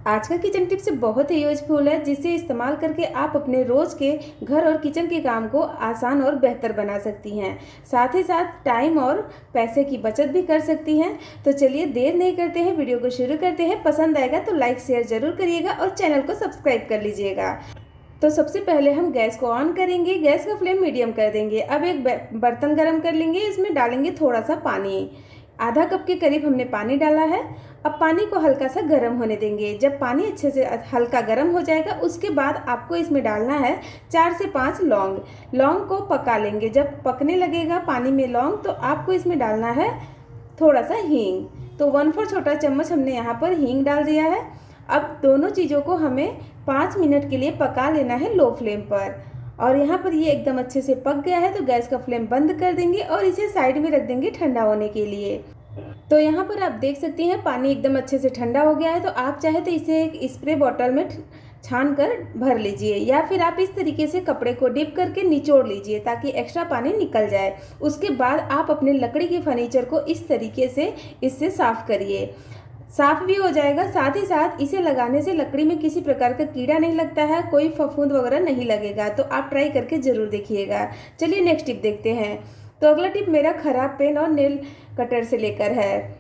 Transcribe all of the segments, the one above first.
आज का kitchen tips बहुत ही यूजफुल है, जिसे इस्तेमाल करके आप अपने रोज़ के घर और किचन के काम को आसान और बेहतर बना सकती हैं। साथ ही साथ टाइम और पैसे की बचत भी कर सकती हैं। तो चलिए देर नहीं करते हैं, वीडियो को शुरू करते हैं। पसंद आएगा तो लाइक शेयर ज़रूर करिएगा और चैनल को सब्सक्राइब कर लीजिएगा। तो सबसे पहले हम गैस को ऑन करेंगे, गैस का फ्लेम मीडियम कर देंगे। अब एक बर्तन गर्म कर लेंगे, इसमें डालेंगे थोड़ा सा पानी। आधा कप के करीब हमने पानी डाला है। अब पानी को हल्का सा गर्म होने देंगे। जब पानी अच्छे से हल्का गर्म हो जाएगा, उसके बाद आपको इसमें डालना है 4 से 5 लौंग। लौंग को पका लेंगे। जब पकने लगेगा पानी में लौंग, तो आपको इसमें डालना है थोड़ा सा हींग। तो 1/4 छोटा चम्मच हमने यहाँ पर हींग डाल दिया है। अब दोनों चीज़ों को हमें 5 मिनट के लिए पका लेना है लो फ्लेम पर। और यहाँ पर ये एकदम अच्छे से पक गया है, तो गैस का फ्लेम बंद कर देंगे और इसे साइड में रख देंगे ठंडा होने के लिए। तो यहाँ पर आप देख सकती हैं पानी एकदम अच्छे से ठंडा हो गया है। तो आप चाहे तो इसे एक स्प्रे बॉटल में छान कर भर लीजिए, या फिर आप इस तरीके से कपड़े को डिप करके निचोड़ लीजिए ताकि एक्स्ट्रा पानी निकल जाए। उसके बाद आप अपने लकड़ी के फर्नीचर को इस तरीके से इससे साफ़ करिए। साफ भी हो जाएगा। साथ ही साथ इसे लगाने से लकड़ी में किसी प्रकार का कीड़ा नहीं लगता है, कोई फफूंद वगैरह नहीं लगेगा। तो आप ट्राई करके ज़रूर देखिएगा। चलिए नेक्स्ट टिप देखते हैं। तो अगला टिप मेरा ख़राब पेन और नेल कटर से लेकर है।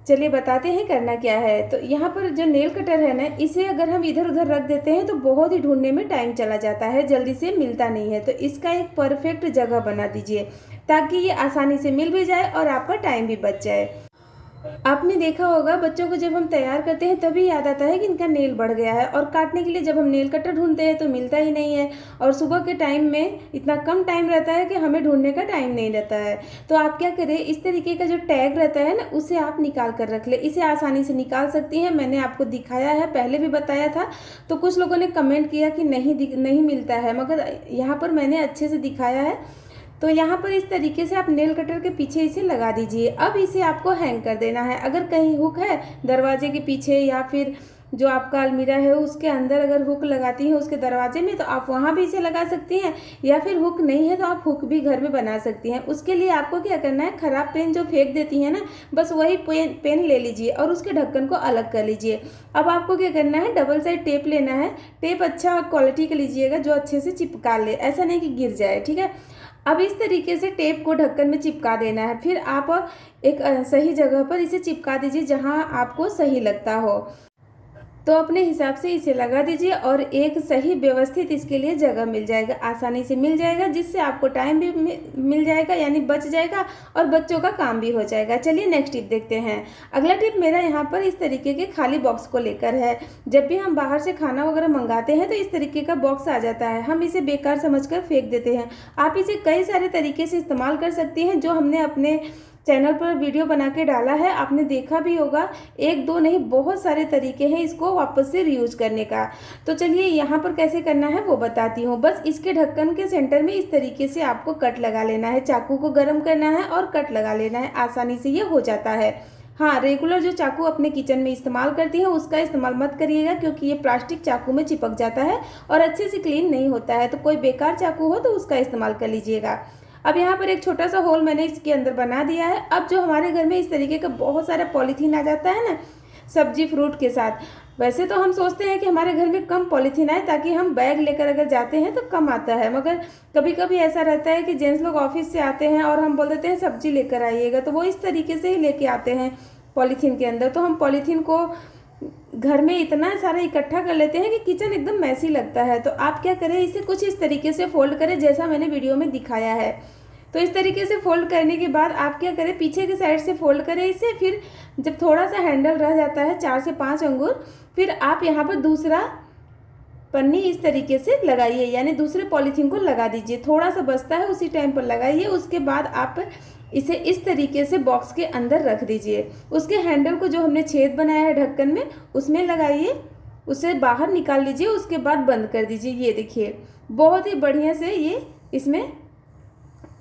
चलिए बताते हैं करना क्या है। तो यहाँ पर जो नेल कटर है ना, इसे अगर हम इधर उधर रख देते हैं तो बहुत ही ढूंढने में टाइम चला जाता है, जल्दी से मिलता नहीं है। तो इसका एक परफेक्ट जगह बना दीजिए ताकि ये आसानी से मिल भी जाए और आपका टाइम भी बच जाए। आपने देखा होगा बच्चों को जब हम तैयार करते हैं तभी याद आता है कि इनका नेल बढ़ गया है, और काटने के लिए जब हम नेल कटर ढूंढते हैं तो मिलता ही नहीं है। और सुबह के टाइम में इतना कम टाइम रहता है कि हमें ढूंढने का टाइम नहीं रहता है। तो आप क्या करें, इस तरीके का जो टैग रहता है ना, उसे आप निकाल कर रख ले। इसे आसानी से निकाल सकती हैं। मैंने आपको दिखाया है, पहले भी बताया था। तो कुछ लोगों ने कमेंट किया कि नहीं मिलता है, मगर यहाँ पर मैंने अच्छे से दिखाया है। तो यहाँ पर इस तरीके से आप नेल कटर के पीछे इसे लगा दीजिए। अब इसे आपको हैंग कर देना है। अगर कहीं हुक है दरवाजे के पीछे, या फिर जो आपका अलमीरा है उसके अंदर अगर हुक लगाती हैं उसके दरवाजे में, तो आप वहाँ भी इसे लगा सकती हैं। या फिर हुक नहीं है तो आप हुक भी घर में बना सकती हैं। उसके लिए आपको क्या करना है, ख़राब पेन जो फेंक देती हैं ना, बस वही पेन ले लीजिए और उसके ढक्कन को अलग कर लीजिए। अब आपको क्या करना है, डबल साइड टेप लेना है। टेप अच्छा क्वालिटी का लीजिएगा जो अच्छे से चिपका ले, ऐसा नहीं कि गिर जाए, ठीक है। अब इस तरीके से टेप को ढक्कन में चिपका देना है। फिर आप एक सही जगह पर इसे चिपका दीजिए जहां आपको सही लगता हो। तो अपने हिसाब से इसे लगा दीजिए और एक सही व्यवस्थित इसके लिए जगह मिल जाएगा, आसानी से मिल जाएगा, जिससे आपको टाइम भी मिल जाएगा, यानी बच जाएगा, और बच्चों का काम भी हो जाएगा। चलिए नेक्स्ट टिप देखते हैं। अगला टिप मेरा यहाँ पर इस तरीके के खाली बॉक्स को लेकर है। जब भी हम बाहर से खाना वगैरह मंगाते हैं तो इस तरीके का बॉक्स आ जाता है, हम इसे बेकार समझकर फेंक देते हैं। आप इसे कई सारे तरीके से इस्तेमाल कर सकती हैं, जो हमने अपने चैनल पर वीडियो बना के डाला है, आपने देखा भी होगा। एक दो नहीं, बहुत सारे तरीके हैं इसको वापस से रीयूज करने का। तो चलिए यहाँ पर कैसे करना है वो बताती हूँ। बस इसके ढक्कन के सेंटर में इस तरीके से आपको कट लगा लेना है। चाकू को गर्म करना है और कट लगा लेना है, आसानी से ये हो जाता है। हाँ, रेगुलर जो चाकू अपने किचन में इस्तेमाल करती हैं उसका इस्तेमाल मत करिएगा, क्योंकि ये प्लास्टिक चाकू में चिपक जाता है और अच्छे से क्लीन नहीं होता है। तो कोई बेकार चाकू हो तो उसका इस्तेमाल कर लीजिएगा। अब यहाँ पर एक छोटा सा होल मैंने इसके अंदर बना दिया है। अब जो हमारे घर में इस तरीके का बहुत सारा पॉलीथीन आ जाता है ना, सब्जी फ्रूट के साथ, वैसे तो हम सोचते हैं कि हमारे घर में कम पॉलीथीन आए ताकि हम बैग लेकर अगर जाते हैं तो कम आता है, मगर कभी कभी ऐसा रहता है कि जेंट्स लोग ऑफिस से आते हैं और हम बोल देते हैं सब्जी लेकर आइएगा, तो वो इस तरीके से ही लेके आते हैं पॉलीथीन के अंदर। तो हम पॉलीथीन को घर में इतना सारा इकट्ठा कर लेते हैं कि किचन एकदम मैसी लगता है। तो आप क्या करें, इसे कुछ इस तरीके से फोल्ड करें जैसा मैंने वीडियो में दिखाया है। तो इस तरीके से फोल्ड करने के बाद आप क्या करें, पीछे की साइड से फोल्ड करें इसे। फिर जब थोड़ा सा हैंडल रह जाता है 4 से 5 अंगुल, फिर आप यहाँ पर दूसरा पन्नी इस तरीके से लगाइए, यानी दूसरे पॉलीथीन को लगा दीजिए। थोड़ा सा बचता है उसी टाइम पर लगाइए। उसके बाद आप इसे इस तरीके से बॉक्स के अंदर रख दीजिए। उसके हैंडल को जो हमने छेद बनाया है ढक्कन में, उसमें लगाइए, उसे बाहर निकाल लीजिए, उसके बाद बंद कर दीजिए। ये देखिए बहुत ही बढ़िया से ये इसमें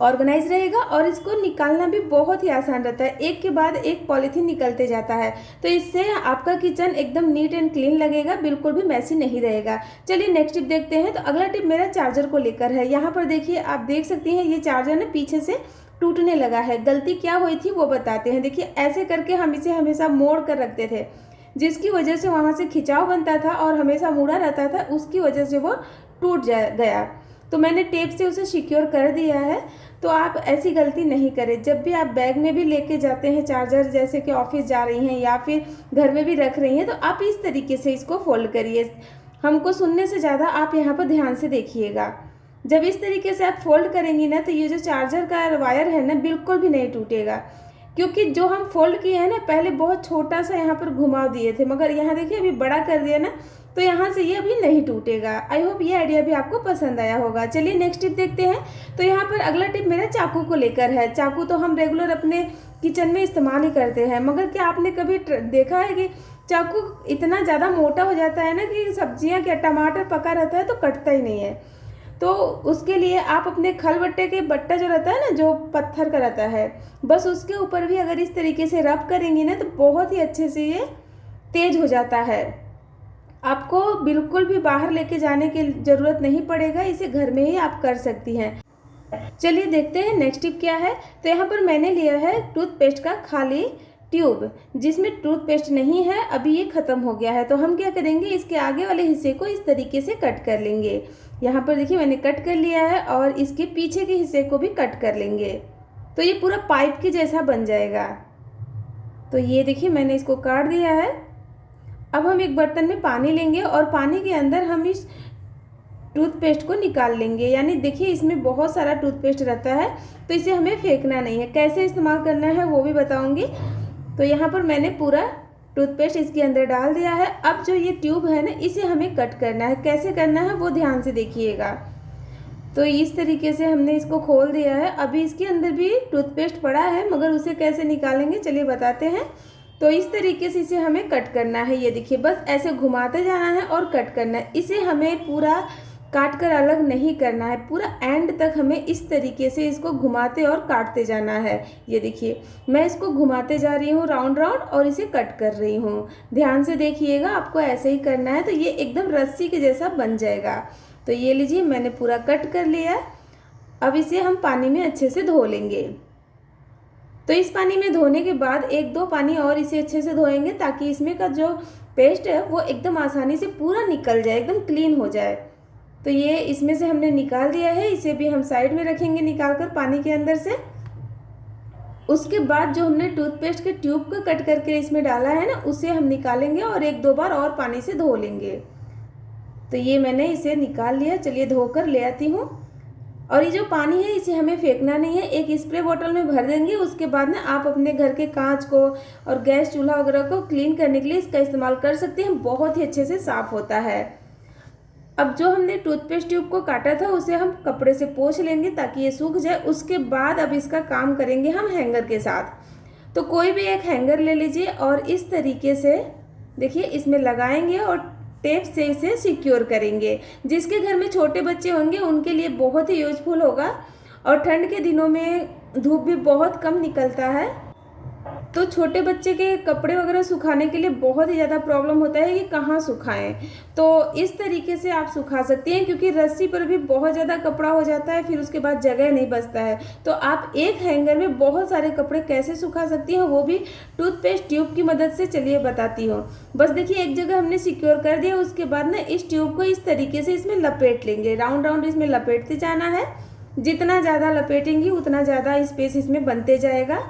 ऑर्गेनाइज रहेगा, और इसको निकालना भी बहुत ही आसान रहता है। एक के बाद एक पॉलीथीन निकलते जाता है, तो इससे आपका किचन एकदम नीट एंड क्लीन लगेगा, बिल्कुल भी मैसी नहीं रहेगा। चलिए नेक्स्ट टिप देखते हैं। तो अगला टिप मेरा चार्जर को लेकर है। यहाँ पर देखिए, आप देख सकती हैं ये चार्जर ना पीछे से टूटने लगा है। गलती क्या हुई थी वो बताते हैं। देखिए ऐसे करके हम इसे हमेशा मोड़ कर रखते थे, जिसकी वजह से वहाँ से खिंचाव बनता था और हमेशा मुड़ा रहता था, उसकी वजह से वो टूट गया। तो मैंने टेप से उसे सिक्योर कर दिया है। तो आप ऐसी गलती नहीं करें। जब भी आप बैग में भी लेके जाते हैं चार्जर, जैसे कि ऑफिस जा रही हैं या फिर घर में भी रख रही हैं, तो आप इस तरीके से इसको फोल्ड करिए। हमको सुनने से ज़्यादा आप यहाँ पर ध्यान से देखिएगा। जब इस तरीके से आप फोल्ड करेंगी ना, तो ये जो चार्जर का वायर है ना, बिल्कुल भी नहीं टूटेगा। क्योंकि जो हम फोल्ड किए हैं ना, पहले बहुत छोटा सा यहाँ पर घुमाव दिए थे, मगर यहाँ देखिए अभी बड़ा कर दिया ना, तो यहाँ से ये अभी नहीं टूटेगा। आई होप ये आइडिया भी आपको पसंद आया होगा। चलिए नेक्स्ट टिप देखते हैं। तो यहाँ पर अगला टिप मेरा चाकू को लेकर है। चाकू तो हम रेगुलर अपने किचन में इस्तेमाल ही करते हैं, मगर क्या आपने कभी देखा है कि चाकू इतना ज़्यादा मोटा हो जाता है ना कि सब्जियाँ क्या टमाटर पका रहता है तो कटता ही नहीं है। तो उसके लिए आप अपने खलबट्टे के बट्टा जो रहता है ना, जो पत्थर का रहता है, बस उसके ऊपर भी अगर इस तरीके से रब करेंगी ना, तो बहुत ही अच्छे से ये तेज हो जाता है। आपको बिल्कुल भी बाहर लेके जाने की ज़रूरत नहीं पड़ेगा, इसे घर में ही आप कर सकती हैं। चलिए देखते हैं नेक्स्ट टिप क्या है। तो यहाँ पर मैंने लिया है टूथपेस्ट का खाली ट्यूब, जिसमें टूथपेस्ट नहीं है, अभी ये ख़त्म हो गया है। तो हम क्या करेंगे, इसके आगे वाले हिस्से को इस तरीके से कट कर लेंगे। यहाँ पर देखिए मैंने कट कर लिया है, और इसके पीछे के हिस्से को भी कट कर लेंगे, तो ये पूरा पाइप के जैसा बन जाएगा। तो ये देखिए मैंने इसको काट दिया है। अब हम एक बर्तन में पानी लेंगे और पानी के अंदर हम इस टूथपेस्ट को निकाल लेंगे। यानी देखिए इसमें बहुत सारा टूथपेस्ट रहता है, तो इसे हमें फेंकना नहीं है। कैसे इस्तेमाल करना है वो भी बताऊंगी। तो यहाँ पर मैंने पूरा टूथपेस्ट इसके अंदर डाल दिया है। अब जो ये ट्यूब है ना, इसे हमें कट करना है। कैसे करना है वो ध्यान से देखिएगा। तो इस तरीके से हमने इसको खोल दिया है। अभी इसके अंदर भी टूथपेस्ट पड़ा है, मगर उसे कैसे निकालेंगे चलिए बताते हैं। तो इस तरीके से इसे हमें कट करना है। ये देखिए बस ऐसे घुमाते जाना है और कट करना है। इसे हमें पूरा काट कर अलग नहीं करना है, पूरा एंड तक हमें इस तरीके से इसको घुमाते और काटते जाना है। ये देखिए मैं इसको घुमाते जा रही हूँ राउंड राउंड, और इसे कट कर रही हूँ। ध्यान से देखिएगा, आपको ऐसे ही करना है। तो ये एकदम रस्सी के जैसा बन जाएगा। तो ये लीजिए मैंने पूरा कट कर लिया। अब इसे हम पानी में अच्छे से धो लेंगे। तो इस पानी में धोने के बाद एक दो पानी और इसे अच्छे से धोएंगे, ताकि इसमें का जो पेस्ट है वो एकदम आसानी से पूरा निकल जाए, एकदम क्लीन हो जाए। तो ये इसमें से हमने निकाल दिया है। इसे भी हम साइड में रखेंगे निकाल कर पानी के अंदर से। उसके बाद जो हमने टूथपेस्ट के ट्यूब को कट करके इसमें डाला है ना, उसे हम निकालेंगे और एक दो बार और पानी से धो लेंगे। तो ये मैंने इसे निकाल लिया। चलिए धोकर ले आती हूँ। और ये जो पानी है इसे हमें फेंकना नहीं है, एक स्प्रे बोतल में भर देंगे। उसके बाद ना आप अपने घर के कांच को और गैस चूल्हा वगैरह को क्लीन करने के लिए इसका इस्तेमाल कर सकते हैं। बहुत ही अच्छे से साफ़ होता है। अब जो हमने टूथपेस्ट ट्यूब को काटा था उसे हम कपड़े से पोंछ लेंगे ताकि ये सूख जाए। उसके बाद अब इसका काम करेंगे हम हैंगर के साथ। तो कोई भी एक हैंगर ले लीजिए और इस तरीके से देखिए इसमें लगाएंगे और टेप से इसे सिक्योर करेंगे। जिसके घर में छोटे बच्चे होंगे उनके लिए बहुत ही यूजफुल होगा। और ठंड के दिनों में धूप भी बहुत कम निकलता है, तो छोटे बच्चे के कपड़े वगैरह सुखाने के लिए बहुत ही ज़्यादा प्रॉब्लम होता है कि कहाँ सुखाएं। तो इस तरीके से आप सुखा सकती हैं, क्योंकि रस्सी पर भी बहुत ज़्यादा कपड़ा हो जाता है, फिर उसके बाद जगह नहीं बचता है। तो आप एक हैंगर में बहुत सारे कपड़े कैसे सुखा सकती हैं, वो भी टूथपेस्ट ट्यूब की मदद से चलिए बताती हूँ। बस देखिए एक जगह हमने सिक्योर कर दिया। उसके बाद ना इस ट्यूब को इस तरीके से इसमें लपेट लेंगे। राउंड राउंड इसमें लपेटते जाना है। जितना ज़्यादा लपेटेंगी उतना ज़्यादा स्पेस इसमें बनते जाएगा।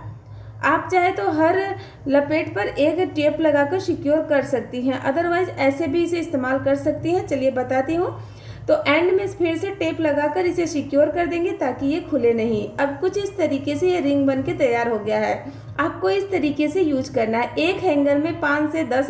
आप चाहे तो हर लपेट पर एक टेप लगाकर सिक्योर कर सकती हैं, अदरवाइज ऐसे भी इसे इस्तेमाल कर सकती हैं। चलिए बताती हूँ। तो एंड में फिर से टेप लगाकर इसे सिक्योर कर देंगे ताकि ये खुले नहीं। अब कुछ इस तरीके से ये रिंग बन के तैयार हो गया है। आपको इस तरीके से यूज करना है। एक हैंगर में 5 से 10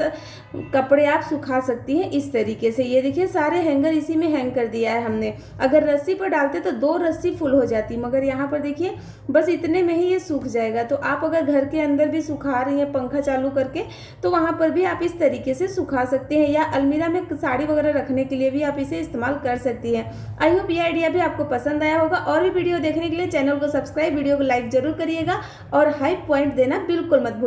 कपड़े आप सुखा सकती हैं इस तरीके से। ये देखिए सारे हैंगर इसी में हैंग कर दिया है हमने। अगर रस्सी पर डालते तो 2 रस्सी फुल हो जाती, मगर यहाँ पर देखिए बस इतने में ही ये सूख जाएगा। तो आप अगर घर के अंदर भी सुखा रही हैं पंखा चालू करके, तो वहाँ पर भी आप इस तरीके से सुखा सकते हैं, या अलमीरा में साड़ी वगैरह रखने के लिए भी आप इसे इस्तेमाल कर सकती हैं। आई होप ये आइडिया भी आपको पसंद आया होगा। और भी वीडियो देखने के लिए चैनल को सब्सक्राइब, वीडियो को लाइक जरूर करिएगा और हाई पॉइंट देना बिल्कुल मत भूलिए।